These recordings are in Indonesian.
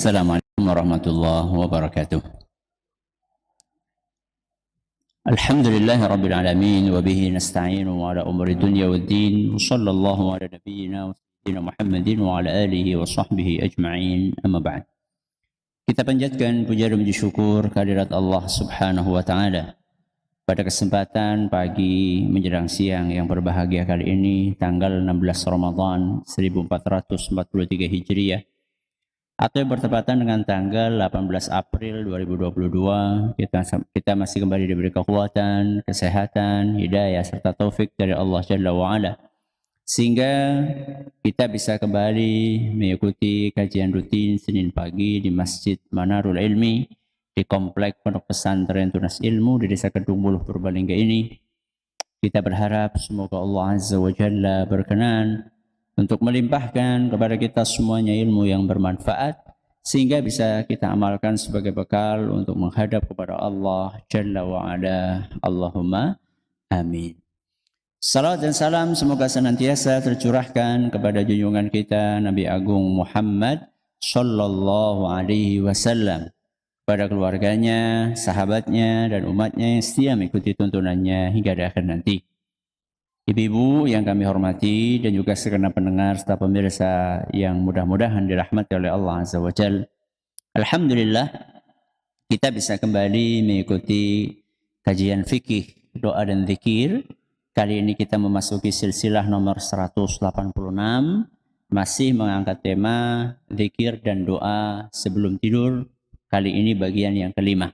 Assalamualaikum warahmatullahi wabarakatuh. Alhamdulillahi rabbil alamin wa bihi nasta'inu ala umuri dunya waddin. Sallallahu ala nabiyyina wa sayyidina Muhammadin wa ala alihi wa sahbihi ajma'in. Amma ba'd. Kita panjatkan puja dan puji syukur kehadirat Allah Subhanahu wa taala. Pada kesempatan pagi menjelang siang yang berbahagia kali ini, tanggal 16 Ramadan 1443 Hijriah, atau bertepatan dengan tanggal 18 April 2022, kita masih kembali diberi kekuatan, kesehatan, hidayah, serta taufik dari Allah Jalla wa'ala, sehingga kita bisa kembali mengikuti kajian rutin Senin pagi di Masjid Manarul Ilmi, di Komplek Pondok Pesantren Tunas Ilmu di Desa Kedung Muluh Purbalingga ini. Kita berharap semoga Allah Azza wa Jalla berkenan untuk melimpahkan kepada kita semuanya ilmu yang bermanfaat, sehingga bisa kita amalkan sebagai bekal untuk menghadap kepada Allah Jalla wa'ala. Allahumma amin. Salam dan salam semoga senantiasa tercurahkan kepada junjungan kita Nabi Agung Muhammad Sallallahu Alaihi Wasallam, pada keluarganya, sahabatnya, dan umatnya yang setia mengikuti tuntunannya hingga di akhir nanti. Ibu-ibu yang kami hormati dan juga segenap pendengar serta pemirsa yang mudah-mudahan dirahmati oleh Allah Azza wa Jalla. Alhamdulillah kita bisa kembali mengikuti kajian fikih, doa dan zikir. Kali ini kita memasuki silsilah nomor 186, masih mengangkat tema zikir dan doa sebelum tidur. Kali ini bagian yang kelima.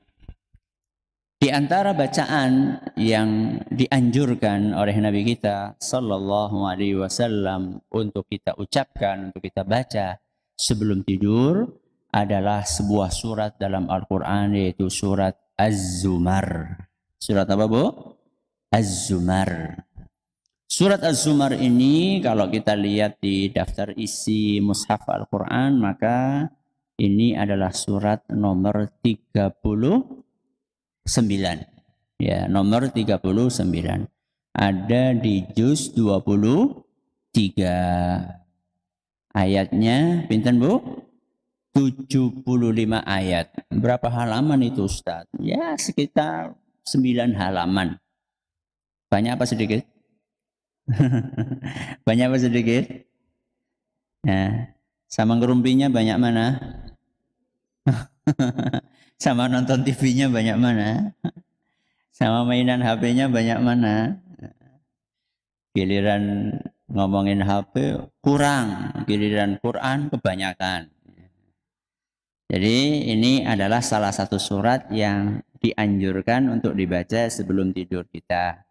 Di antara bacaan yang dianjurkan oleh Nabi kita Sallallahu Alaihi Wasallam untuk kita ucapkan, untuk kita baca sebelum tidur adalah sebuah surat dalam Al-Quran, yaitu surat Az-Zumar. Surat apa, Bu? Az-Zumar. Surat Az-Zumar ini kalau kita lihat di daftar isi mushaf Al-Quran, maka ini adalah surat nomor 39. Ya, nomor 39. Ada di juz 23. Ayatnya pinten, Bu? 75 ayat. Berapa halaman itu, Ustaz? Ya, sekitar 9 halaman. Banyak apa sedikit? Banyak apa sedikit? Nah, sama ngerumpinya banyak mana? Sama nonton TV-nya banyak mana? Sama mainan HP-nya banyak mana? Giliran ngomongin HP kurang, giliran Quran kebanyakan. Jadi ini adalah salah satu surat yang dianjurkan untuk dibaca sebelum tidur kita.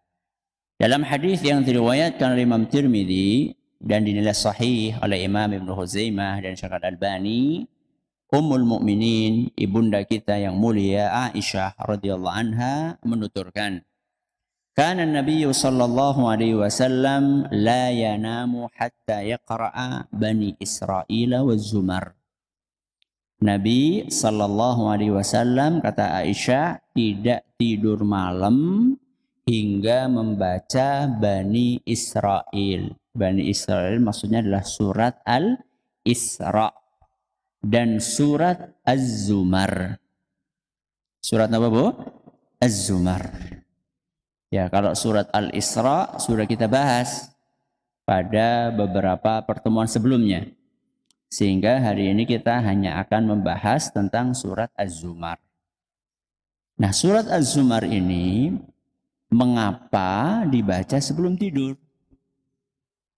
Dalam hadis yang diriwayatkan oleh Imam Tirmidzi dan dinilai sahih oleh Imam Ibnu Huzaimah dan Syekh Al-Albani, Ummul Mukminin, ibunda kita yang mulia Aisyah radhiyallahu anha menuturkan, "Kana Nabi sallallahu alaihi wasallam la yanamu hatta yaqra'a Bani Israil wa Zumar." Nabi sallallahu alaihi wasallam, kata Aisyah, tidak tidur malam hingga membaca Bani Israil. Bani Israil maksudnya adalah surat Al-Isra dan surat Az-Zumar. Surat apa, Bu? Az-Zumar. Ya, kalau surat Al-Isra sudah kita bahas pada beberapa pertemuan sebelumnya. Sehingga hari ini kita hanya akan membahas tentang surat Az-Zumar. Nah, surat Az-Zumar ini mengapa dibaca sebelum tidur?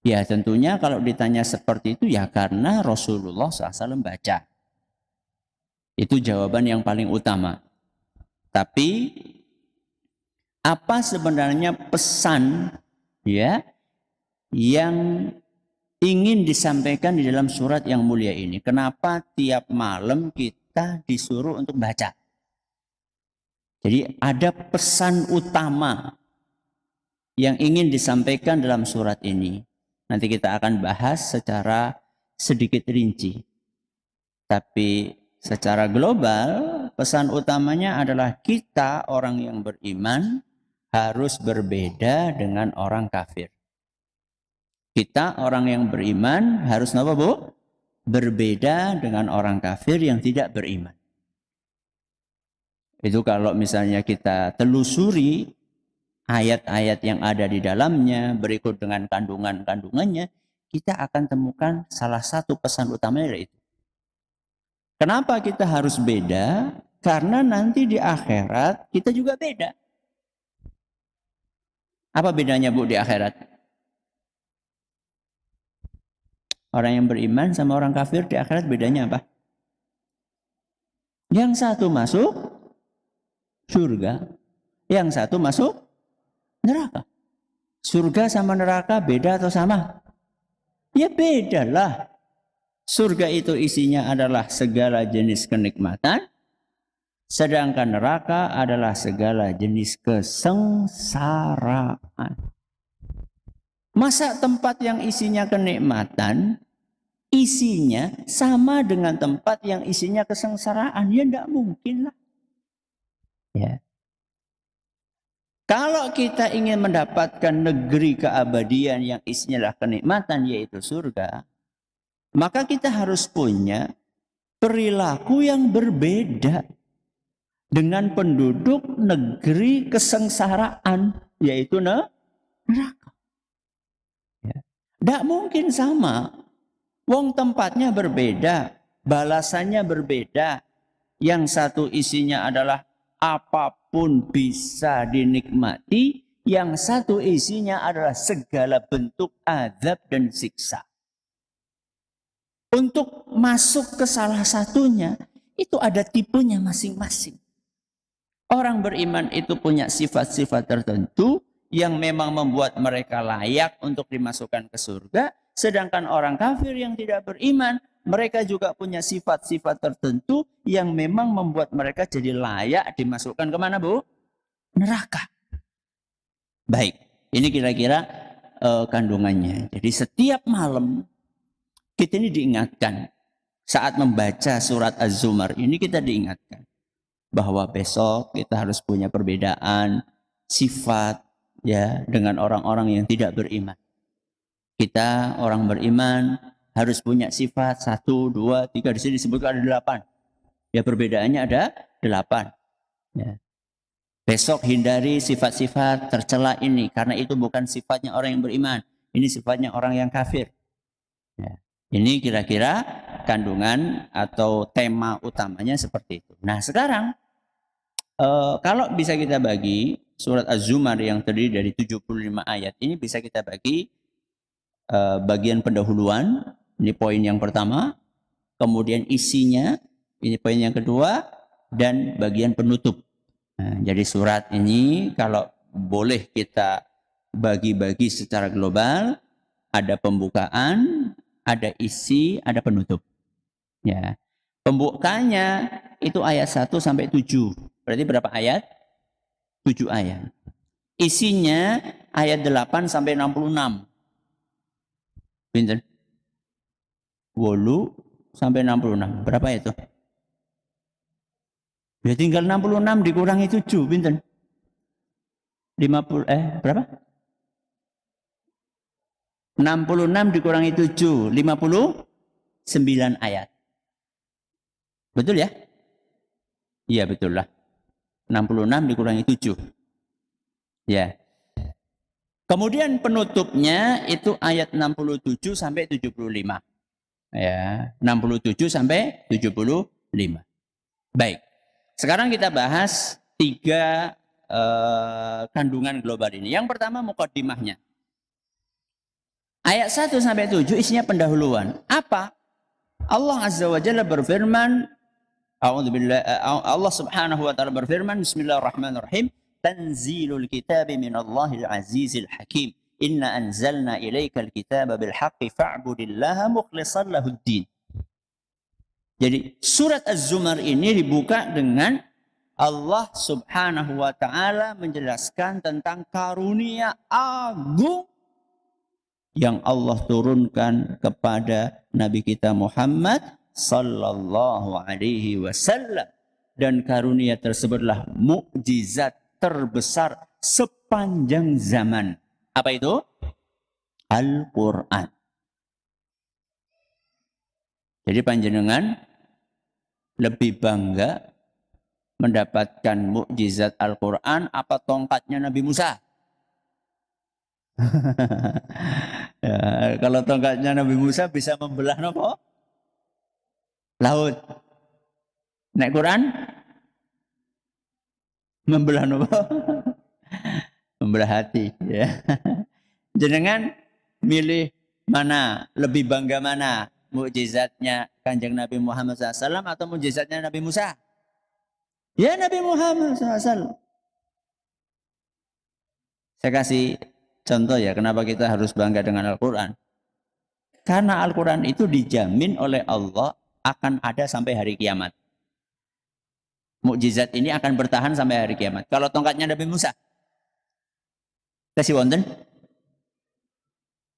Ya, tentunya kalau ditanya seperti itu ya karena Rasulullah SAW baca. Itu jawaban yang paling utama. Tapi apa sebenarnya pesan ya yang ingin disampaikan di dalam surat yang mulia ini? Kenapa tiap malam kita disuruh untuk baca? Jadi ada pesan utama yang ingin disampaikan dalam surat ini. Nanti kita akan bahas secara sedikit rinci. Tapi secara global, pesan utamanya adalah kita orang yang beriman harus berbeda dengan orang kafir. Kita orang yang beriman harus apa, Bu? berbeda dengan orang kafir yang tidak beriman. Itu kalau misalnya kita telusuri ayat-ayat yang ada di dalamnya berikut dengan kandungan-kandungannya, kita akan temukan salah satu pesan utamanya yaitu. Kenapa kita harus beda? Karena nanti di akhirat kita juga beda. Apa bedanya Bu di akhirat? Orang yang beriman sama orang kafir di akhirat bedanya apa? Yang satu masuk surga, yang satu masuk neraka. Surga sama neraka beda atau sama? Ya beda lah. Surga itu isinya adalah segala jenis kenikmatan, sedangkan neraka adalah segala jenis kesengsaraan. Masa tempat yang isinya kenikmatan, isinya sama dengan tempat yang isinya kesengsaraan? Ya tidak mungkin lah. Ya. Kalau kita ingin mendapatkan negeri keabadian yang isinya adalah kenikmatan, yaitu surga, maka kita harus punya perilaku yang berbeda dengan penduduk negeri kesengsaraan, yaitu neraka. Ya. Tidak mungkin sama. Wong tempatnya berbeda, balasannya berbeda. Yang satu isinya adalah apapun bisa dinikmati, yang satu isinya adalah segala bentuk azab dan siksa. Untuk masuk ke salah satunya, itu ada tipenya masing-masing. Orang beriman itu punya sifat-sifat tertentu yang memang membuat mereka layak untuk dimasukkan ke surga. Sedangkan orang kafir yang tidak beriman, mereka juga punya sifat-sifat tertentu yang memang membuat mereka jadi layak dimasukkan kemana Bu? Neraka. Baik, ini kira-kira kandungannya. Jadi setiap malam kita ini diingatkan, saat membaca surat Az-Zumar ini kita diingatkan bahwa besok kita harus punya perbedaan sifat ya dengan orang-orang yang tidak beriman. Kita orang beriman harus punya sifat 1, 2, 3, di sini disebutkan ada 8. Ya perbedaannya ada 8. Ya. Besok hindari sifat-sifat tercela ini karena itu bukan sifatnya orang yang beriman. Ini sifatnya orang yang kafir. Ya. Ini kira-kira kandungan atau tema utamanya seperti itu. Nah sekarang kalau bisa kita bagi surat Az-Zumar yang terdiri dari 75 ayat ini bisa kita bagi bagian pendahuluan, ini poin yang pertama, kemudian isinya, ini poin yang kedua, dan bagian penutup. Nah, jadi surat ini kalau boleh kita bagi-bagi secara global, ada pembukaan, ada isi, ada penutup. Ya. Pembukanya itu ayat 1 sampai 7. Berarti berapa ayat? 7 ayat. Isinya ayat 8 sampai 66. Pinten? 8 sampai 66. Berapa itu? Ya tinggal 66 dikurangi 7, pinten? 50 berapa? 66 dikurangi 7, 59 ayat. Betul ya? Iya betul lah. 66 dikurangi 7. Ya. Kemudian penutupnya itu ayat 67 sampai 75. Ya, 67 sampai 75. Baik. Sekarang kita bahas 3 kandungan global ini. Yang pertama muqaddimahnya. Ayat 1 sampai 7 isinya pendahuluan. Apa? Allah Azza wa Jalla berfirman, Allah Subhanahu wa taala berfirman, Bismillahirrahmanirrahim, Tanzilul kitabi minallahil azizil hakim. Inna anzalna ilaikal kitaba bil haqqi fa'budillaha mukhlishan lahuddin. Jadi surat Az-Zumar ini dibuka dengan Allah Subhanahu wa taala menjelaskan tentang karunia agung yang Allah turunkan kepada Nabi kita Muhammad sallallahu alaihi wasallam, dan karunia tersebutlah mukjizat terbesar sepanjang zaman. Apa itu? Al-Quran. Jadi panjenengan lebih bangga mendapatkan mukjizat Al-Quran apa tongkatnya Nabi Musa? Ya, kalau tongkatnya Nabi Musa bisa membelah apa? Laut. Nek Quran membelah apa? Membelah hati. Ya. Jenengan milih mana? Lebih bangga mana? Mukjizatnya Kanjeng Nabi Muhammad SAW atau mukjizatnya Nabi Musa? Ya Nabi Muhammad SAW. Saya kasih contoh ya, kenapa kita harus bangga dengan Al-Quran. Karena Al-Quran itu dijamin oleh Allah akan ada sampai hari kiamat. Mukjizat ini akan bertahan sampai hari kiamat. Kalau tongkatnya Nabi Musa, kasih wonten,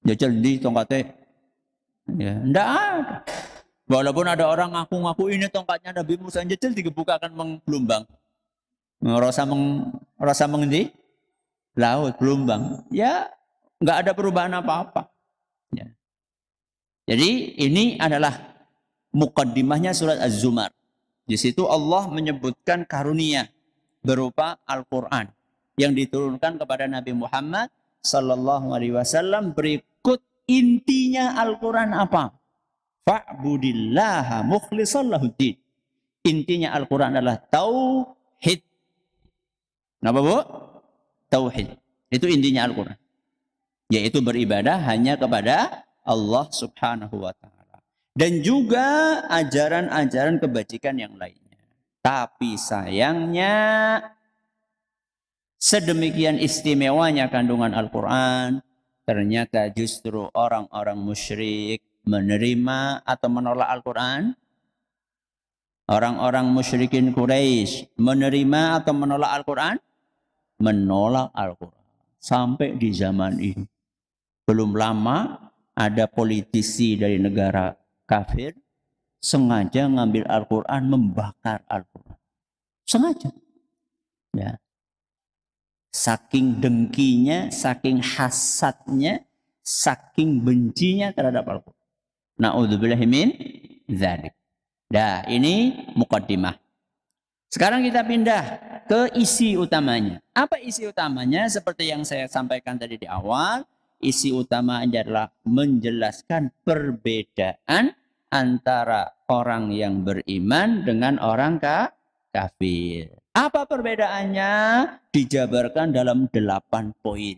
jajal di tongkatnya, ya, enggak ada. Walaupun ada orang ngaku-ngaku ini tongkatnya Nabi Musa, jajal digebukakan menggelombang. Rasa mengendi? Laut, gelombang. Ya, enggak ada perubahan apa-apa. Ya. Jadi ini adalah mukaddimahnya surat Az-Zumar. Di situ Allah menyebutkan karunia berupa Al-Quran yang diturunkan kepada Nabi Muhammad Sallallahu Alaihi Wasallam. Berikut intinya Al-Quran apa? Fa'budillaha mukhlishan lahuddin. Intinya Al-Quran adalah tauhid. Kenapa bu? Tauhid. Itu intinya Al-Quran. Yaitu beribadah hanya kepada Allah Subhanahu Wa Taala. Dan juga ajaran-ajaran kebajikan yang lainnya. Tapi sayangnya sedemikian istimewanya kandungan Al-Quran, ternyata justru orang-orang musyrik menerima atau menolak Al-Quran. Orang-orang musyrikin Quraisy menerima atau menolak Al-Quran? Menolak Al-Quran. Sampai di zaman ini. Belum lama ada politisi dari negara kafir sengaja ngambil Al-Quran, membakar Al-Quran. Sengaja. Ya. Saking dengkinya, saking hasadnya, saking bencinya terhadap Al-Quran. Na'udzubillahi min dzalik. Nah, ini mukaddimah. Sekarang kita pindah ke isi utamanya. Apa isi utamanya? Seperti yang saya sampaikan tadi di awal, isi utamanya adalah menjelaskan perbedaan antara orang yang beriman dengan orang kafir. Apa perbedaannya? Dijabarkan dalam 8 poin.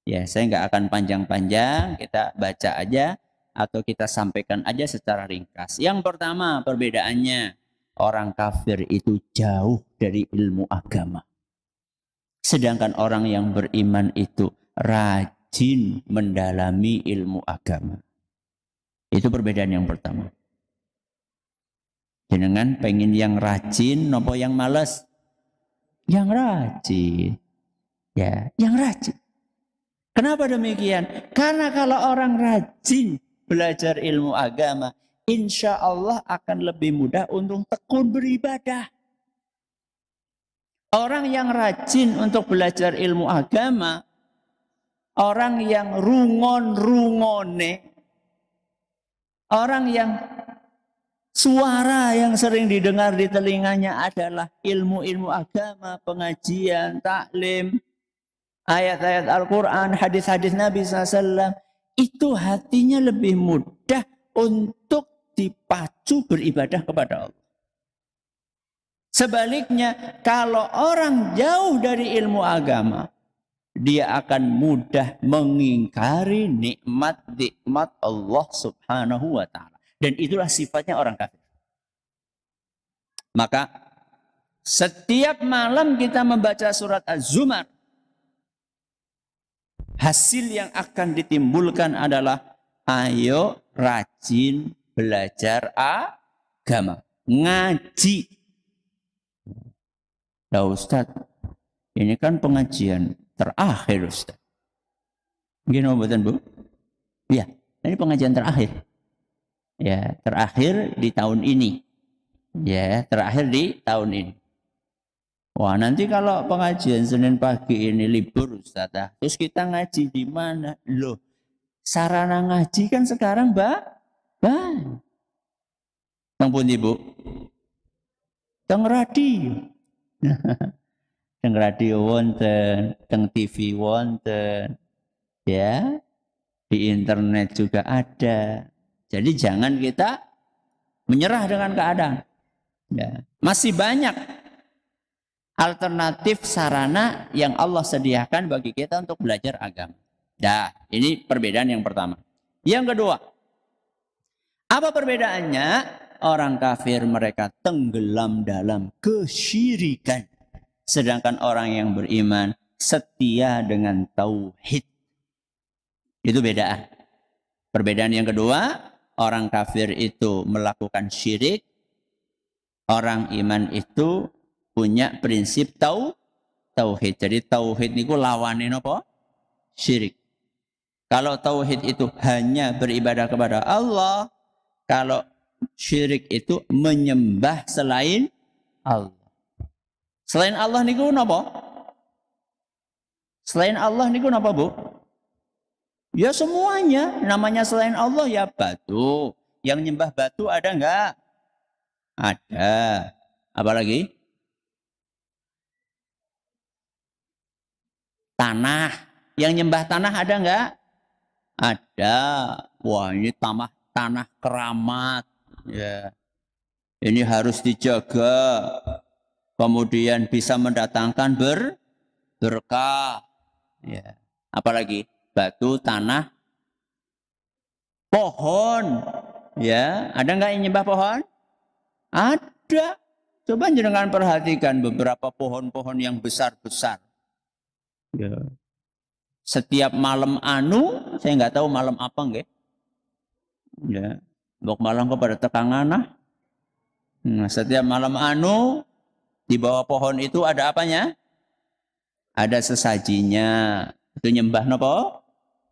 Ya, saya nggak akan panjang-panjang, kita baca aja atau kita sampaikan aja secara ringkas. Yang pertama perbedaannya, orang kafir itu jauh dari ilmu agama. Sedangkan orang yang beriman itu rajin mendalami ilmu agama. Itu perbedaan yang pertama. Jenengan pengen yang rajin, nopo yang malas? Yang rajin. Ya, yang rajin. Kenapa demikian? Karena kalau orang rajin belajar ilmu agama, insya Allah akan lebih mudah untuk tekun beribadah. Orang yang rajin untuk belajar ilmu agama, orang yang rungon-rungone, orang yang suara yang sering didengar di telinganya adalah ilmu-ilmu agama, pengajian, taklim, ayat-ayat Al-Quran, hadis-hadis Nabi SAW. Itu hatinya lebih mudah untuk dipacu beribadah kepada Allah. Sebaliknya, kalau orang jauh dari ilmu agama, dia akan mudah mengingkari nikmat-nikmat Allah Subhanahu wa Ta'ala. Dan itulah sifatnya orang kafir. Maka setiap malam kita membaca surat Az-Zumar, hasil yang akan ditimbulkan adalah ayo rajin belajar agama, ngaji. Nah Ustadz, ini kan pengajian terakhir Ustadz. Gimana buatan Bu? Ya, ini pengajian terakhir. Ya, terakhir di tahun ini. Ya, terakhir di tahun ini. Wah, nanti kalau pengajian Senin pagi ini libur Ustaz, terus kita ngaji di mana? Loh, sarana ngaji kan sekarang banyak. Teng pundi, Bu? Teng radio. Teng radio wonten, teng TV wonten. Ya. Di internet juga ada. Jadi jangan kita menyerah dengan keadaan. Ya. Masih banyak alternatif sarana yang Allah sediakan bagi kita untuk belajar agama. Nah, ini perbedaan yang pertama. Yang kedua, apa perbedaannya? Orang kafir mereka tenggelam dalam kesyirikan. Sedangkan orang yang beriman setia dengan tauhid. Itu beda. Perbedaan yang kedua, orang kafir itu melakukan syirik. Orang iman itu punya prinsip tauhid. Jadi tauhid itu lawannya apa? Syirik. Kalau tauhid itu hanya beribadah kepada Allah, kalau syirik itu menyembah selain Allah. Selain Allah niku napa? Selain Allah niku napa, Bu? Ya semuanya. Namanya selain Allah ya batu. Yang nyembah batu ada enggak? Ada. Apalagi? Tanah. Yang nyembah tanah ada enggak? Ada. Wah, ini tanah keramat. Ya. Ini harus dijaga. Kemudian bisa mendatangkan berkah. Ya. Apalagi? Batu, tanah, pohon. Ya, ada enggak yang nyembah pohon? Ada. Coba jangan perhatikan beberapa pohon-pohon yang besar-besar. Ya. Setiap malam saya nggak tahu malam apa nggak. Ya, bok malam kepada tekangana. Nah, setiap malam di bawah pohon itu ada apanya? Ada sesajinya. Itu nyembah nopo?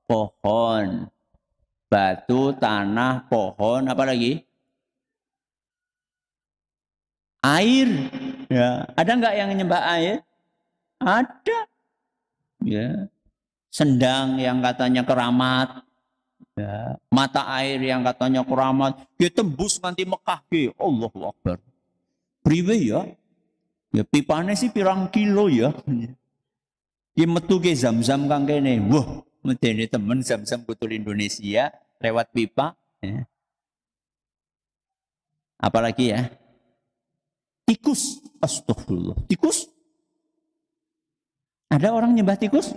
Pohon. Batu, tanah, pohon, apa lagi? Air. Ya, ada nggak yang nyembah air? Ada. Ya. Sendang yang katanya keramat. Ya. Mata air yang katanya keramat. Dia tembus nanti Mekah. Allahu Akbar. Priwe ya? Ya pipane sih pirang kilo ya. Dia metu ke Zam-Zam kang kene. Wah, medeni temen Zam-Zam kutul Indonesia lewat pipa. Ya. Apalagi ya? Tikus. Astagfirullah. Tikus? Ada orang nyembah tikus?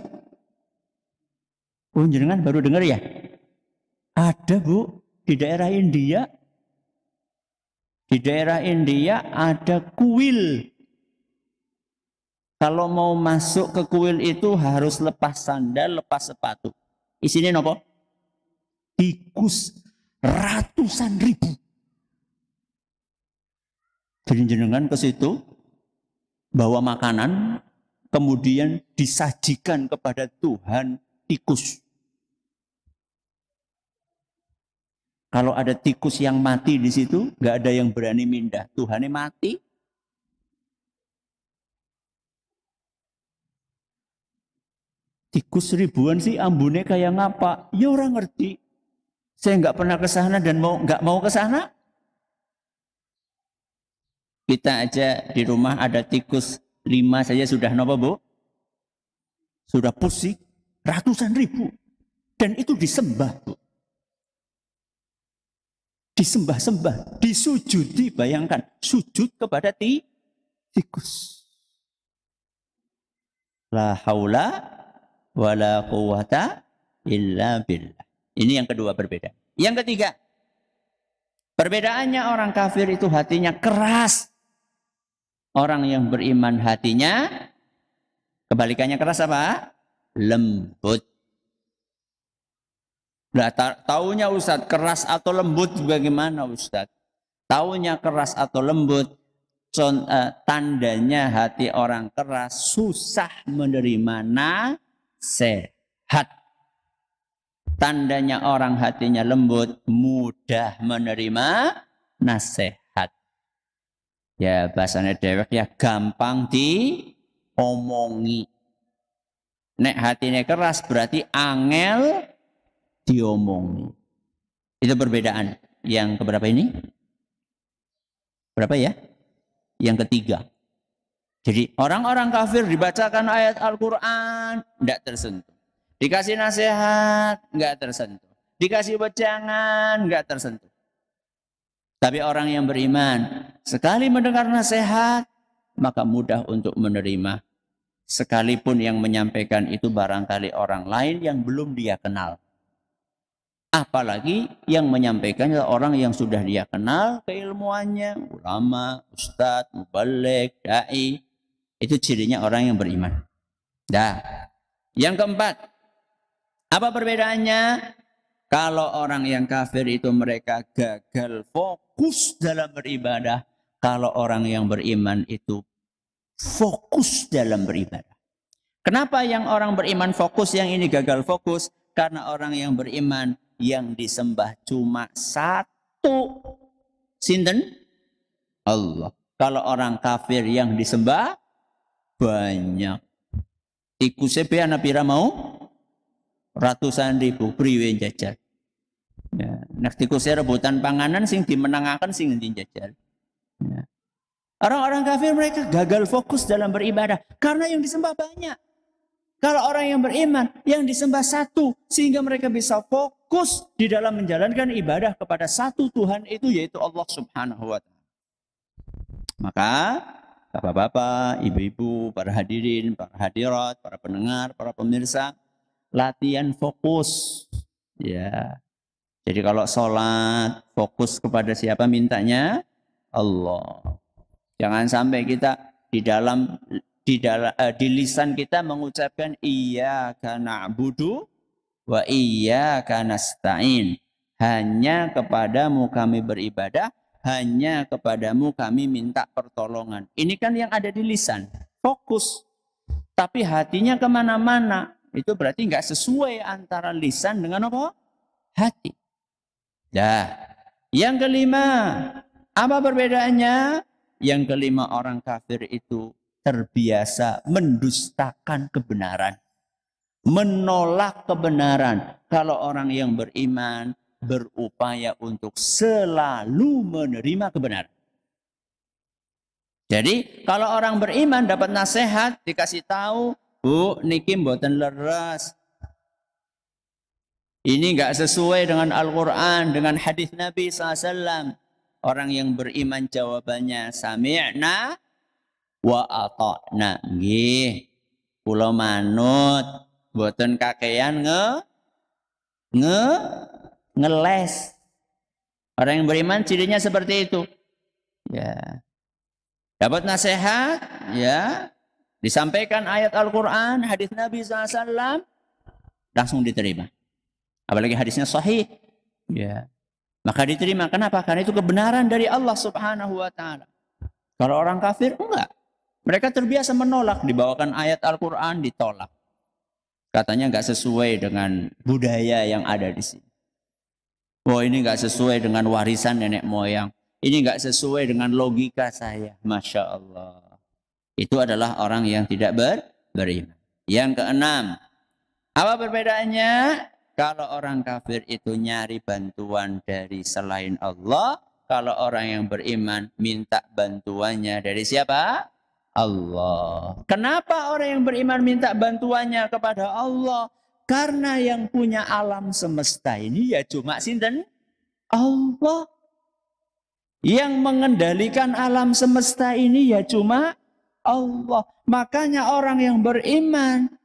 Oh, jenengan baru dengar ya? Ada, Bu, di daerah India. Di daerah India ada kuil. Kalau mau masuk ke kuil itu harus lepas sandal, lepas sepatu. Isinya apa? Tikus ratusan ribu. Jadi jenengan ke situ bawa makanan, kemudian disajikan kepada Tuhan tikus. Kalau ada tikus yang mati di situ, nggak ada yang berani mindah. Tuhannya mati. Tikus ribuan sih ambune kayak ngapa? Ya orang ngerti. Saya nggak pernah ke sana dan nggak mau ke sana. Kita aja di rumah ada tikus 5 saja sudah napa, Bu? Sudah pusing ratusan ribu. Dan itu disembah, Bu. Disembah-sembah, disujudi, bayangkan sujud kepada tikus. La haula wala quwata illa billah. Ini yang kedua berbeda. Yang ketiga, perbedaannya orang kafir itu hatinya keras. Orang yang beriman hatinya kebalikannya keras apa? Lembut. Nah, taunya Ustadz keras atau lembut bagaimana Ustadz? Taunya keras atau lembut, tandanya hati orang keras susah menerima nasihat. Tandanya orang hatinya lembut mudah menerima nasihat. Ya bahasanya dewek ya gampang diomongi. Nek hatinya keras berarti angel diomongi. Itu perbedaan. Yang keberapa ini? Berapa ya? Yang ketiga. Jadi orang-orang kafir dibacakan ayat Al-Quran, tidak tersentuh. Dikasih nasihat, nggak tersentuh. Dikasih wejangan, nggak tersentuh. Tapi orang yang beriman, sekali mendengar nasihat, maka mudah untuk menerima. Sekalipun yang menyampaikan itu barangkali orang lain yang belum dia kenal. Apalagi yang menyampaikan orang yang sudah dia kenal keilmuannya, ulama, ustadz, mubaligh, dai. Itu cirinya orang yang beriman. Dah. Yang keempat, apa perbedaannya? Kalau orang yang kafir itu mereka gagal fokus dalam beribadah. Kalau orang yang beriman itu fokus dalam beribadah. Kenapa yang orang beriman fokus, yang ini gagal fokus? Karena orang yang beriman yang disembah cuma satu. Sinten? Allah. Kalau orang kafir yang disembah banyak. Iku sepe anak pira mau? Ratusan ribu priwe jajal. Ya, nek tikusnya rebutan panganan sing dimenangaken sing jajal. Ya. Orang-orang kafir mereka gagal fokus dalam beribadah karena yang disembah banyak. Kalau orang yang beriman, yang disembah satu, sehingga mereka bisa fokus di dalam menjalankan ibadah kepada satu Tuhan itu, yaitu Allah Subhanahu wa Ta'ala. Maka, bapak-bapak, ibu-ibu, para hadirin, para hadirat, para pendengar, para pemirsa, latihan fokus. Ya. Jadi kalau sholat, fokus kepada siapa mintanya? Allah. Jangan sampai kita di lisan kita mengucapkan iyyaka na'budu wa iyyaka nasta'in. Hanya kepadamu kami beribadah, hanya kepadamu kami minta pertolongan. Ini kan yang ada di lisan, fokus. Tapi hatinya kemana-mana. Itu berarti nggak sesuai antara lisan dengan apa? Hati. Dah. Yang kelima, apa perbedaannya? Yang kelima, orang kafir itu terbiasa mendustakan kebenaran, menolak kebenaran. Kalau orang yang beriman berupaya untuk selalu menerima kebenaran. Jadi kalau orang beriman dapat nasihat, dikasih tahu, Bu, niki mboten leres. Ini enggak sesuai dengan Al-Quran, dengan hadis Nabi SAW. Orang yang beriman jawabannya sami'na wa ata'na. Nggih, kula manut, mboten kakean ngeles. Orang yang beriman cirinya seperti itu. Ya. Dapat nasihat, ya. Disampaikan ayat Al-Quran, hadis Nabi SAW, langsung diterima. Apalagi hadisnya sahih. Ya. Maka diterima. Kenapa? Karena itu kebenaran dari Allah Subhanahu wa Ta'ala. Kalau orang kafir, enggak. Mereka terbiasa menolak. Dibawakan ayat Al-Quran, ditolak. Katanya enggak sesuai dengan budaya yang ada di sini. Oh, ini enggak sesuai dengan warisan nenek moyang. Ini enggak sesuai dengan logika saya. Masya Allah. Itu adalah orang yang tidak beriman. Yang keenam. Apa perbedaannya? Kalau orang kafir itu nyari bantuan dari selain Allah. Kalau orang yang beriman minta bantuannya dari siapa? Allah. Kenapa orang yang beriman minta bantuannya kepada Allah? Karena yang punya alam semesta ini ya cuma sinten? Allah. Yang mengendalikan alam semesta ini ya cuma Allah. Makanya orang yang beriman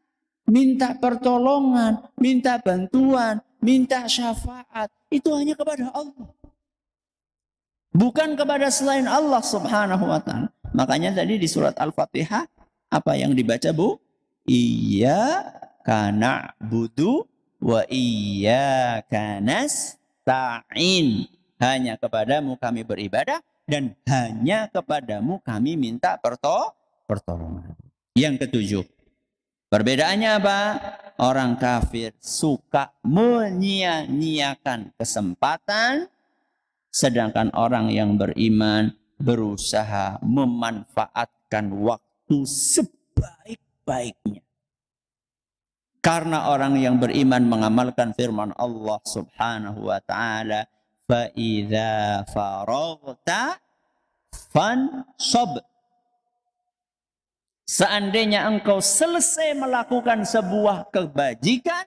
minta pertolongan, minta bantuan, minta syafaat. Itu hanya kepada Allah. Bukan kepada selain Allah Subhanahu wa Ta'ala. Makanya tadi di surat Al-Fatihah, apa yang dibaca, Bu? Iyyaka na'budu wa iyyaka nasta'in. Hanya kepadamu kami beribadah dan hanya kepadamu kami minta pertolongan. Yang ketujuh. Perbedaannya apa? Orang kafir suka menyia-nyiakan kesempatan, sedangkan orang yang beriman berusaha memanfaatkan waktu sebaik-baiknya. Karena orang yang beriman mengamalkan firman Allah Subhanahu wa Ta'ala, "Fa idza faraghta Fansob. Seandainya engkau selesai melakukan sebuah kebajikan,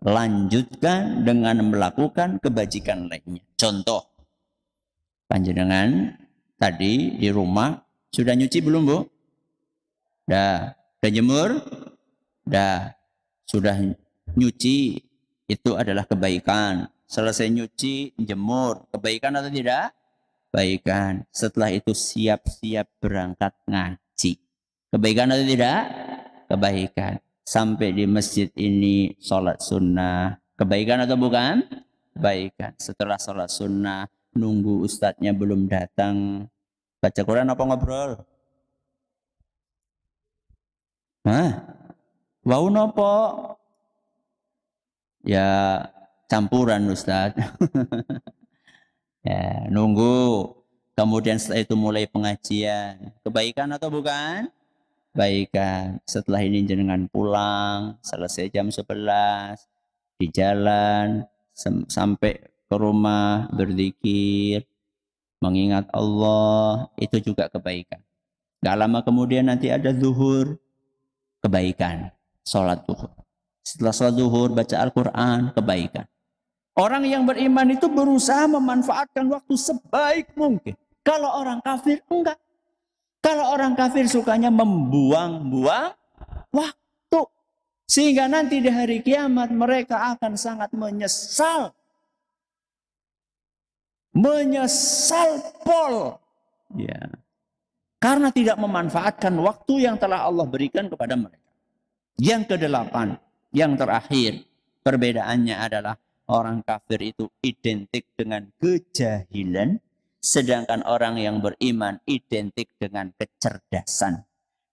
lanjutkan dengan melakukan kebajikan lainnya. Contoh, panjenengan tadi di rumah sudah nyuci belum, Bu? Dah jemur? Dah. Sudah nyuci, itu adalah kebaikan. Selesai nyuci, jemur, kebaikan atau tidak? Kebaikan. Setelah itu siap-siap berangkat ngaji. Kebaikan atau tidak? Kebaikan. Sampai di masjid ini sholat sunnah. Kebaikan atau bukan? Kebaikan. Setelah sholat sunnah, nunggu ustadznya belum datang. Baca Quran apa ngobrol? Hah? Wau nopo? Ya campuran Ustaz. Ya, nunggu. Kemudian setelah itu mulai pengajian. Kebaikan atau bukan? Kebaikan. Setelah ini jenengan pulang, selesai jam 11, di jalan sampai ke rumah berzikir, mengingat Allah, itu juga kebaikan. Gak lama kemudian nanti ada zuhur, kebaikan. Sholat zuhur. Setelah sholat zuhur baca Al-Quran, kebaikan. Orang yang beriman itu berusaha memanfaatkan waktu sebaik mungkin. Kalau orang kafir enggak. Kalau orang kafir sukanya membuang-buang waktu. Sehingga nanti di hari kiamat mereka akan sangat menyesal. Menyesal pol. Ya. Karena tidak memanfaatkan waktu yang telah Allah berikan kepada mereka. Yang kedelapan, yang terakhir, perbedaannya adalah orang kafir itu identik dengan kejahilan, sedangkan orang yang beriman identik dengan kecerdasan.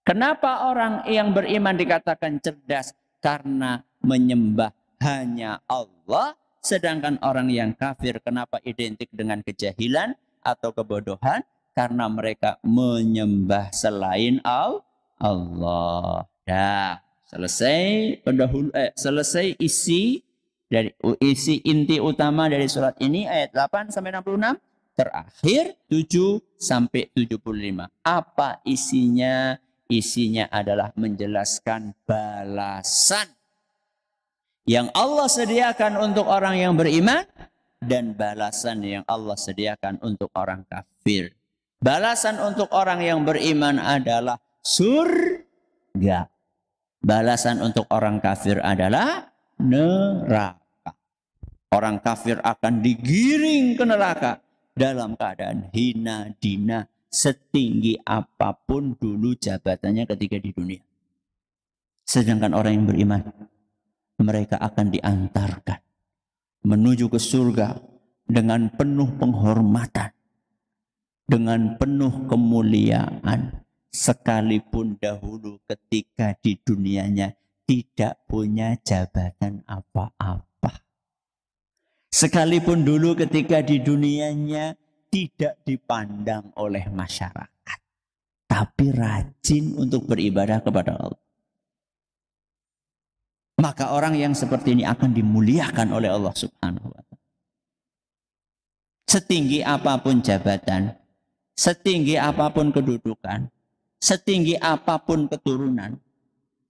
Kenapa orang yang beriman dikatakan cerdas? Karena menyembah hanya Allah, sedangkan orang yang kafir kenapa identik dengan kejahilan atau kebodohan? Karena mereka menyembah selain Allah. Dah. Selesai isi inti utama dari surat ini ayat 8 sampai 66, terakhir 7 sampai 75. Apa isinya? Isinya adalah menjelaskan balasan yang Allah sediakan untuk orang yang beriman dan balasan yang Allah sediakan untuk orang kafir. Balasan untuk orang yang beriman adalah surga. Balasan untuk orang kafir adalah neraka. Orang kafir akan digiring ke neraka dalam keadaan hina dina setinggi apapun dulu jabatannya ketika di dunia. Sedangkan orang yang beriman, mereka akan diantarkan menuju ke surga dengan penuh penghormatan, dengan penuh kemuliaan. Sekalipun dahulu ketika di dunianya tidak punya jabatan apa-apa. Sekalipun dulu ketika di dunianya tidak dipandang oleh masyarakat. Tapi rajin untuk beribadah kepada Allah. Maka orang yang seperti ini akan dimuliakan oleh Allah Subhanahu wa ta'ala. Setinggi apapun jabatan, setinggi apapun kedudukan, setinggi apapun keturunan,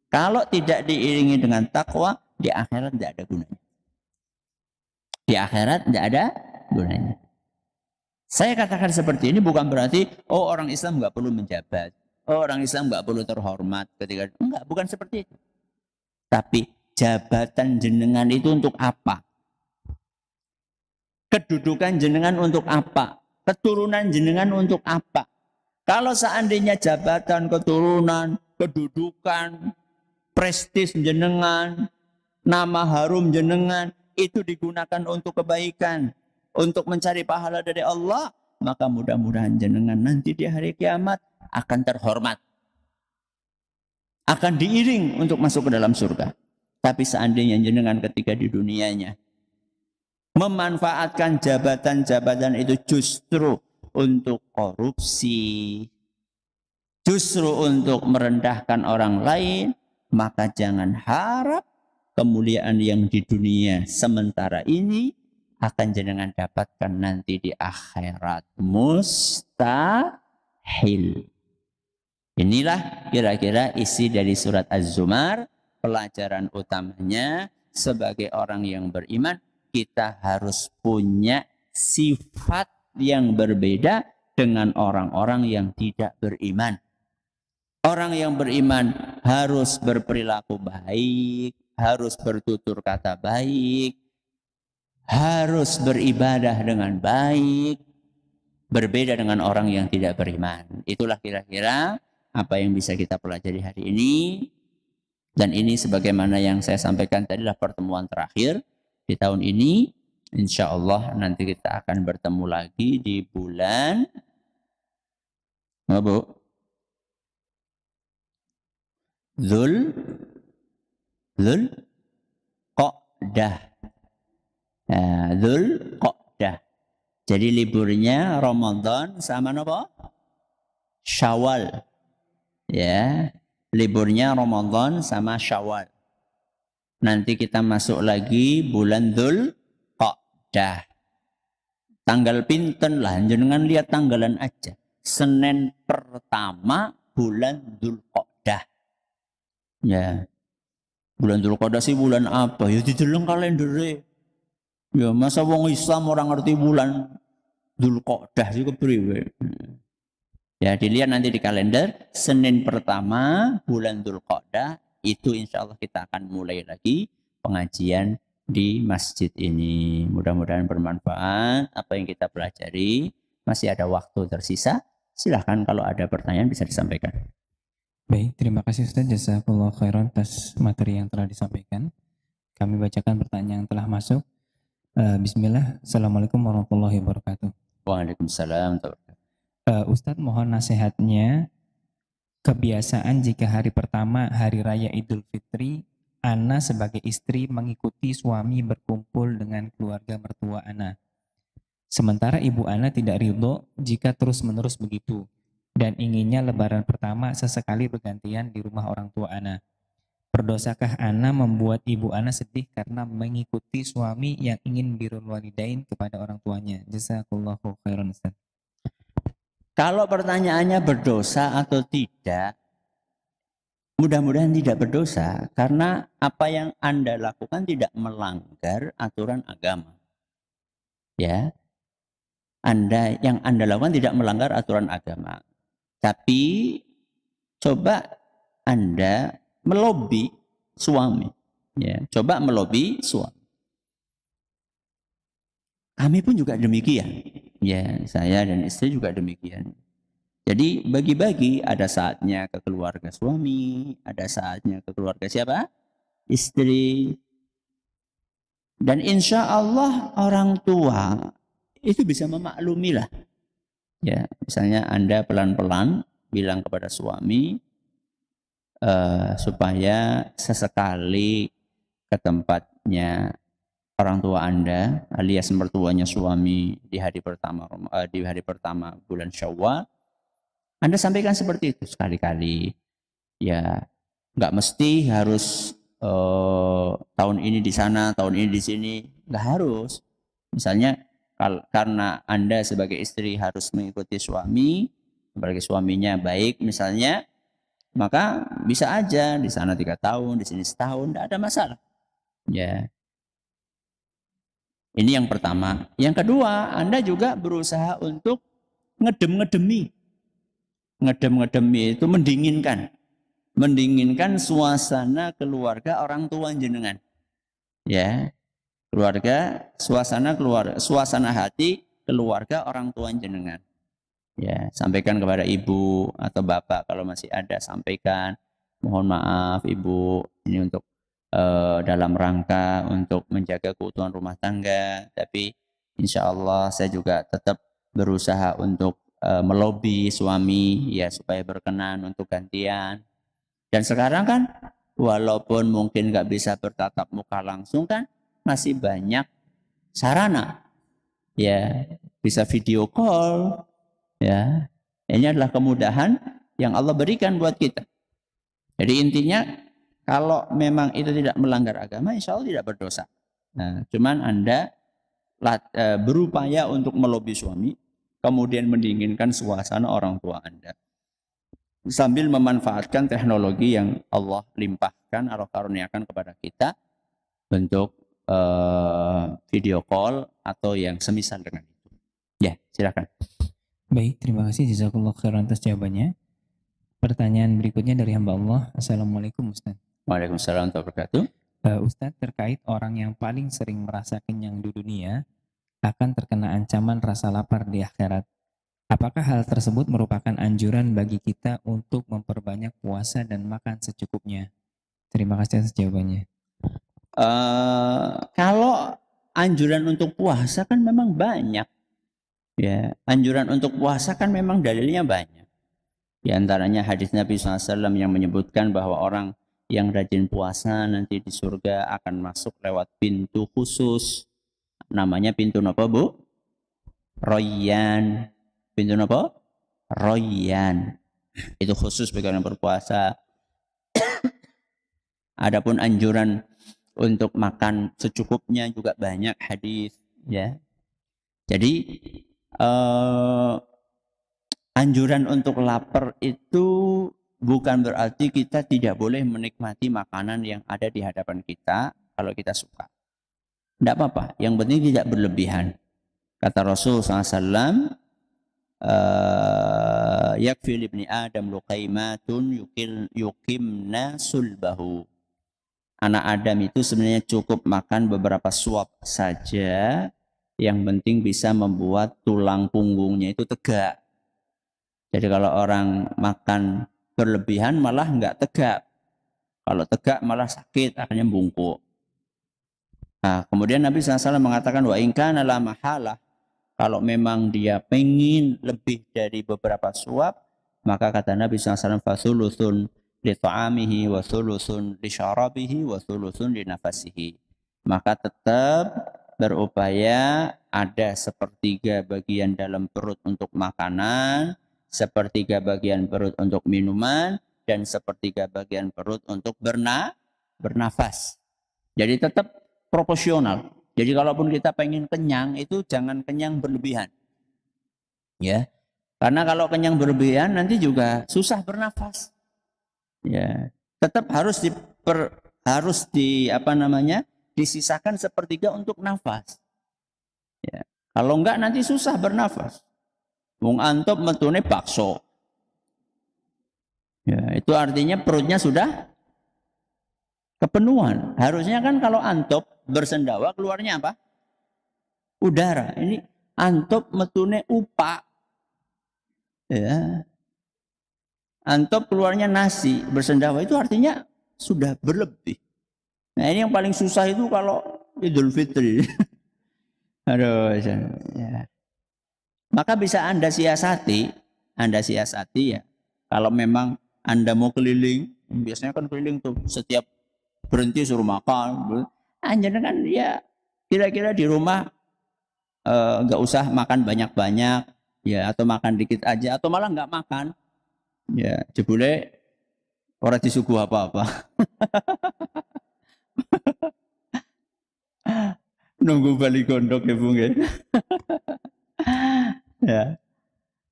kalau tidak diiringi dengan takwa, di akhirat tidak ada gunanya. Di akhirat tidak ada gunanya. Saya katakan seperti ini bukan berarti orang Islam nggak perlu menjabat, orang Islam nggak perlu terhormat ketika enggak, bukan seperti itu. Tapi jabatan jenengan itu untuk apa? Kedudukan jenengan untuk apa? Keturunan jenengan untuk apa? Kalau seandainya jabatan, keturunan, kedudukan, prestis jenengan, nama harum jenengan, itu digunakan untuk kebaikan, untuk mencari pahala dari Allah, maka mudah-mudahan jenengan nanti di hari kiamat akan terhormat. Akan diiring untuk masuk ke dalam surga. Tapi seandainya jenengan ketika di dunianya memanfaatkan jabatan-jabatan itu justru untuk korupsi, justru untuk merendahkan orang lain, maka jangan harap kemuliaan yang di dunia sementara ini akan jenengan dapatkan nanti di akhirat. Mustahil. Inilah kira-kira isi dari surat Az-Zumar. Pelajaran utamanya sebagai orang yang beriman, kita harus punya sifat yang berbeda dengan orang-orang yang tidak beriman. Orang yang beriman harus berperilaku baik, harus bertutur kata baik, harus beribadah dengan baik, berbeda dengan orang yang tidak beriman. Itulah kira-kira apa yang bisa kita pelajari hari ini. Dan ini sebagaimana yang saya sampaikan tadi adalah pertemuan terakhir di tahun ini. Insya Allah nanti kita akan bertemu lagi di bulan Dzul Qa'dah. Dzul Qa'dah. Jadi liburnya Ramadan sama apa? Syawal. Ya, liburnya Ramadan sama Syawal. Nanti kita masuk lagi bulan Dzul Qa'dah. Tanggal pinten lah, jenengan lihat tanggalan aja. Senin pertama bulan Dzul Qa'dah. Ya. Bulan Dzul Qa'dah sih bulan apa? Ya dideleng kalendere. Ya masa wong Islam orang ngerti bulan Dzul Qa'dah sih kepriwe. Ya, dilihat nanti di kalender, Senin pertama bulan Dzul Qa'dah, itu insya Allah kita akan mulai lagi pengajian di masjid ini. Mudah-mudahan bermanfaat apa yang kita pelajari. Masih ada waktu tersisa. Silahkan kalau ada pertanyaan bisa disampaikan. Baik, terima kasih Ustaz. Jazakallahu khairan atas materi yang telah disampaikan. Kami bacakan pertanyaan yang telah masuk. Bismillah. Assalamualaikum warahmatullahi wabarakatuh. Waalaikumsalam. Ustadz mohon nasihatnya, kebiasaan jika hari pertama hari raya Idul Fitri, Ana sebagai istri mengikuti suami berkumpul dengan keluarga mertua Ana. Sementara ibu Ana tidak ridho jika terus-menerus begitu dan inginnya lebaran pertama sesekali bergantian di rumah orang tua Ana. Berdosakah Ana membuat ibu Ana sedih karena mengikuti suami yang ingin birrul walidain kepada orang tuanya? Jazakallahu khairan Ustaz. Kalau pertanyaannya berdosa atau tidak, mudah-mudahan tidak berdosa karena apa yang Anda lakukan tidak melanggar aturan agama. Ya. Yang Anda lakukan tidak melanggar aturan agama. Tapi coba Anda melobi suami. Ya, coba melobi suami. Kami pun juga demikian. Ya, saya dan istri juga demikian. Jadi bagi-bagi, ada saatnya ke keluarga suami, ada saatnya ke keluarga siapa? Istri. Dan insya Allah orang tua itu bisa memaklumi lah. Ya, misalnya Anda pelan-pelan bilang kepada suami supaya sesekali ke tempatnya orang tua Anda alias mertuanya suami di hari pertama bulan Syawal, Anda sampaikan seperti itu sekali-kali. Ya, nggak mesti harus tahun ini di sana, tahun ini di sini, nggak harus. Misalnya karena Anda sebagai istri harus mengikuti suami, sebagai suaminya baik misalnya, maka bisa aja di sana 3 tahun, di sini setahun, tidak ada masalah. Ya. Ini yang pertama. Yang kedua, Anda juga berusaha untuk ngedem-ngedemi. Ngedem-ngedemi itu mendinginkan. Mendinginkan suasana keluarga orang tua jenengan. Ya. Suasana hati keluarga orang tua jenengan. Ya, sampaikan kepada ibu atau bapak kalau masih ada, sampaikan. Mohon maaf ibu, ini untuk dalam rangka untuk menjaga keutuhan rumah tangga, tapi insya Allah saya juga tetap berusaha untuk melobi suami ya supaya berkenan untuk gantian. Dan sekarang kan walaupun mungkin nggak bisa bertatap muka langsung kan masih banyak sarana ya, bisa video call ya. Ini adalah kemudahan yang Allah berikan buat kita. Jadi intinya kalau memang itu tidak melanggar agama, insya Allah tidak berdosa. Nah, cuman Anda berupaya untuk melobi suami, kemudian mendinginkan suasana orang tua Anda. Sambil memanfaatkan teknologi yang Allah limpahkan atau karuniakan kepada kita, bentuk video call atau yang semisal dengan itu. Ya, silakan. Baik, terima kasih jazakallahu khairan atas jawabannya. Pertanyaan berikutnya dari hamba Allah. Assalamualaikum Ustaz. Waalaikumsalam warahmatullahi wabarakatuh. Ustaz, terkait orang yang paling sering merasa kenyang di dunia akan terkena ancaman rasa lapar di akhirat. Apakah hal tersebut merupakan anjuran bagi kita untuk memperbanyak puasa dan makan secukupnya? Terima kasih atas jawabannya. Kalau anjuran untuk puasa kan memang banyak. Ya, anjuran untuk puasa kan memang dalilnya banyak. Di antaranya hadis Nabi SAW yang menyebutkan bahwa orang yang rajin puasa nanti di surga akan masuk lewat pintu khusus. Namanya pintu apa, Bu? Royan. Pintu apa? Royan. Itu khusus bagi orang berpuasa. Adapun anjuran untuk makan secukupnya juga banyak hadis, ya. Jadi anjuran untuk lapar itu bukan berarti kita tidak boleh menikmati makanan yang ada di hadapan kita kalau kita suka. Tidak apa-apa, yang penting tidak berlebihan. Kata Rasul SAW, yakfi libni Adam luqaimatun yukimna sulbahu. Anak Adam itu sebenarnya cukup makan beberapa suap saja, yang penting bisa membuat tulang punggungnya itu tegak. Jadi kalau orang makan berlebihan malah nggak tegak. Kalau tegak malah sakit, akhirnya bungkuk. Nah, kemudian Nabi SAW mengatakan, wa in kana la mahalah, kalau memang dia pengen lebih dari beberapa suap, maka kata Nabi SAW, fasulusun li ta'amihi wa sulusun li syarabihi wa sulusun li nafasihi. Maka tetap berupaya ada sepertiga bagian dalam perut untuk makanan, sepertiga bagian perut untuk minuman, dan sepertiga bagian perut untuk bernafas. Jadi tetap proporsional. Jadi kalaupun kita pengen kenyang, itu jangan kenyang berlebihan. Ya. Karena kalau kenyang berlebihan nanti juga susah bernafas. Ya. Tetap disisakan sepertiga untuk nafas. Ya. Kalau enggak nanti susah bernafas. Wong antop metune bakso. Ya, itu artinya perutnya sudah kepenuhan. Harusnya kan kalau antop bersendawa keluarnya apa? Udara. Ini antop metune upak. Ya. Antop keluarnya nasi, bersendawa itu artinya sudah berlebih. Nah, ini yang paling susah itu kalau Idul Fitri. Aduh, ya. Maka bisa Anda siasati ya. Kalau memang Anda mau keliling, biasanya kan keliling tuh setiap berhenti suruh makan. Anda kan ya kira-kira di rumah nggak usah makan banyak-banyak, ya, atau makan dikit aja, atau malah nggak makan, ya, jebule orang disuguh apa-apa. Nunggu balik gondok ya Bung ya. Ya.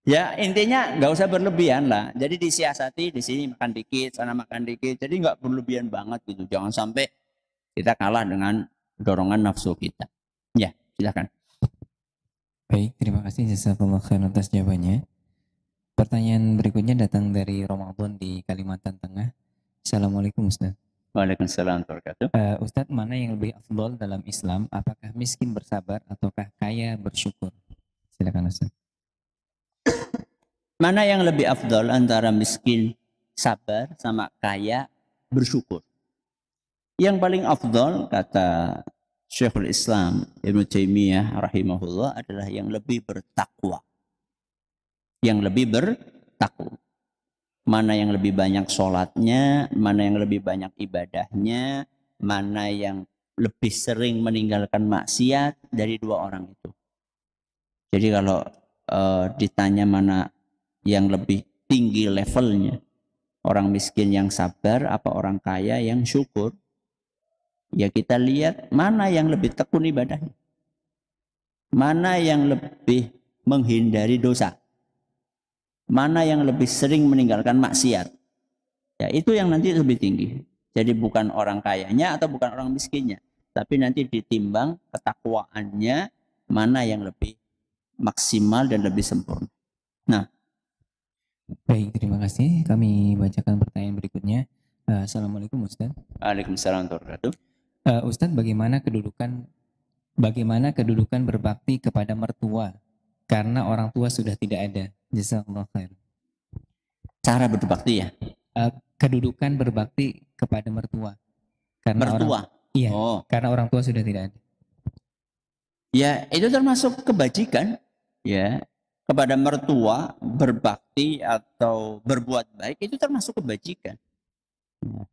Ya intinya nggak usah berlebihan lah. Jadi disiasati, di sini makan dikit, sana makan dikit. Jadi nggak berlebihan banget gitu. Jangan sampai kita kalah dengan dorongan nafsu kita. Ya, silakan. Baik, terima kasih jazakallahu khairan atas jawabannya. Pertanyaan berikutnya datang dari Ramadan di Kalimantan Tengah. Assalamualaikum Ustaz. Waalaikumsalam warahmatullahi wabarakatuh. Ustaz, mana yang lebih afdol dalam Islam? Apakah miskin bersabar ataukah kaya bersyukur? Silakan Ustaz. Mana yang lebih afdol antara miskin sabar sama kaya bersyukur? Yang paling afdol kata Syekhul Islam Ibnu Taimiyah rahimahullah adalah yang lebih bertakwa. Yang lebih bertakwa. Mana yang lebih banyak sholatnya, mana yang lebih banyak ibadahnya, mana yang lebih sering meninggalkan maksiat dari dua orang itu. Jadi kalau ditanya mana yang lebih tinggi levelnya, orang miskin yang sabar apa orang kaya yang syukur, ya kita lihat mana yang lebih tekun ibadahnya. mana yang lebih menghindari dosa, mana yang lebih sering meninggalkan maksiat. Ya, itu yang nanti lebih tinggi. Jadi bukan orang kayanya atau bukan orang miskinnya, tapi nanti ditimbang ketakwaannya mana yang lebih maksimal dan lebih sempurna. Nah, Baik, terima kasih. Kami bacakan pertanyaan berikutnya. Assalamualaikum Ustadz. Waalaikumsalam warahmatullahi wabarakatuh. Ustadz, bagaimana kedudukan berbakti kepada mertua karena orang tua sudah tidak ada? Jazakallahu khair. Cara berbakti ya. Kedudukan berbakti kepada mertua karena Mertua. Iya, Oh, karena orang tua sudah tidak ada. ya itu termasuk kebajikan. Ya, kepada mertua berbakti atau berbuat baik itu termasuk kebajikan. Ya.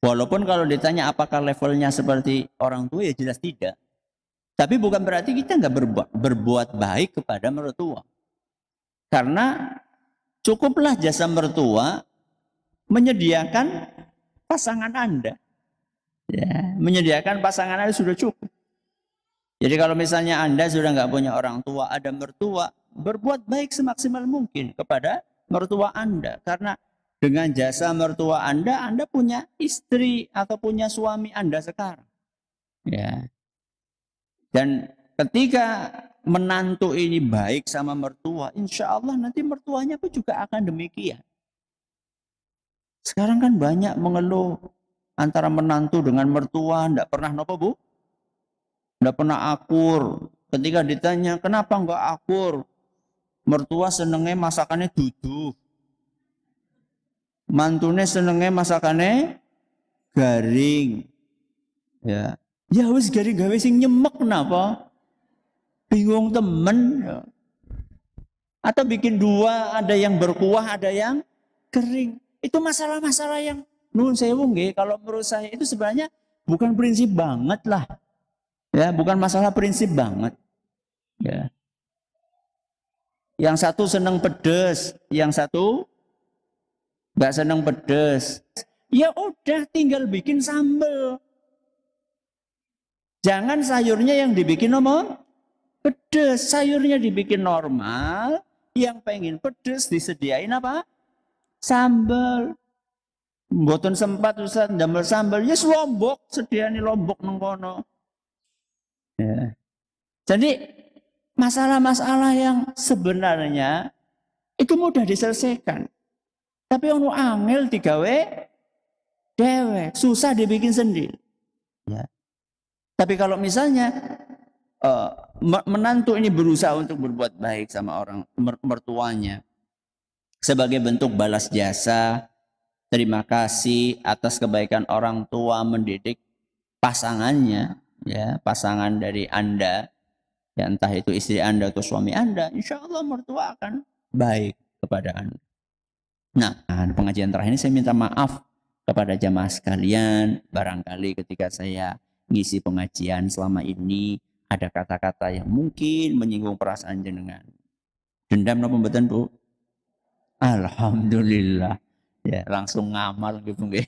Walaupun kalau ditanya apakah levelnya seperti orang tua, ya jelas tidak. Tapi bukan berarti kita nggak berbuat baik kepada mertua. Karena cukuplah jasa mertua menyediakan pasangan Anda. Ya, menyediakan pasangan Anda sudah cukup. Jadi kalau misalnya Anda sudah nggak punya orang tua, ada mertua, berbuat baik semaksimal mungkin kepada mertua Anda. Karena dengan jasa mertua Anda punya istri atau punya suami Anda sekarang. Ya. Dan ketika menantu ini baik sama mertua, insya Allah nanti mertuanya pun juga akan demikian. Sekarang kan banyak mengeluh antara menantu dengan mertua, tidak pernah nopo bu, tidak pernah akur. Ketika ditanya kenapa enggak akur, mertua senengnya masakannya duduh, mantune senengnya masakannya garing. Ya, ya wis garing gawe sing nyemek kenapa? Bingung temen. Ya. Atau bikin dua, ada yang berkuah, ada yang kering. Itu masalah-masalah yang nun sewu nggih, kalau menurut saya itu sebenarnya bukan prinsip banget lah. Ya, bukan masalah prinsip banget. Ya. Yang satu seneng pedes, yang satu nggak seneng pedes. Ya udah, tinggal bikin sambel. Jangan sayurnya yang dibikin pedes, sayurnya dibikin normal. Yang pengen pedes disediain apa? Sambel. Mboten sempat Ustaz ndamel sambel, ya lombok, sediani lombok nang kono. Ya. Jadi masalah-masalah yang sebenarnya itu mudah diselesaikan. Tapi ono angel digawe dewek, susah dibikin sendiri. Ya. Tapi kalau misalnya menantu ini berusaha untuk berbuat baik sama orang mertuanya sebagai bentuk balas jasa, terima kasih atas kebaikan orang tua mendidik pasangannya, ya, pasangan dari Anda, ya, entah itu istri Anda atau suami Anda, insya Allah mertua akan baik kepada Anda. Nah, pengajian terakhir ini saya minta maaf kepada jamaah sekalian, barangkali ketika saya ngisi pengajian selama ini ada kata-kata yang mungkin menyinggung perasaan jenengan. Dendam napa mboten, Bu? Alhamdulillah. Ya, langsung ngamal gitu nggih.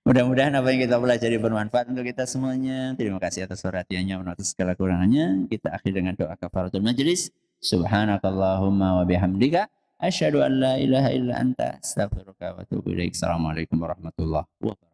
Mudah-mudahan apa yang kita pelajari bermanfaat untuk kita semuanya. Terima kasih atas perhatiannya, atas segala kurangannya. Kita akhiri dengan doa kafaratul majelis. Subhanakallahumma wa bihamdika asyhadu an la ilaha illa anta astaghfiruka wa atubu ilaik. Assalamualaikum warahmatullahi wabarakatuh.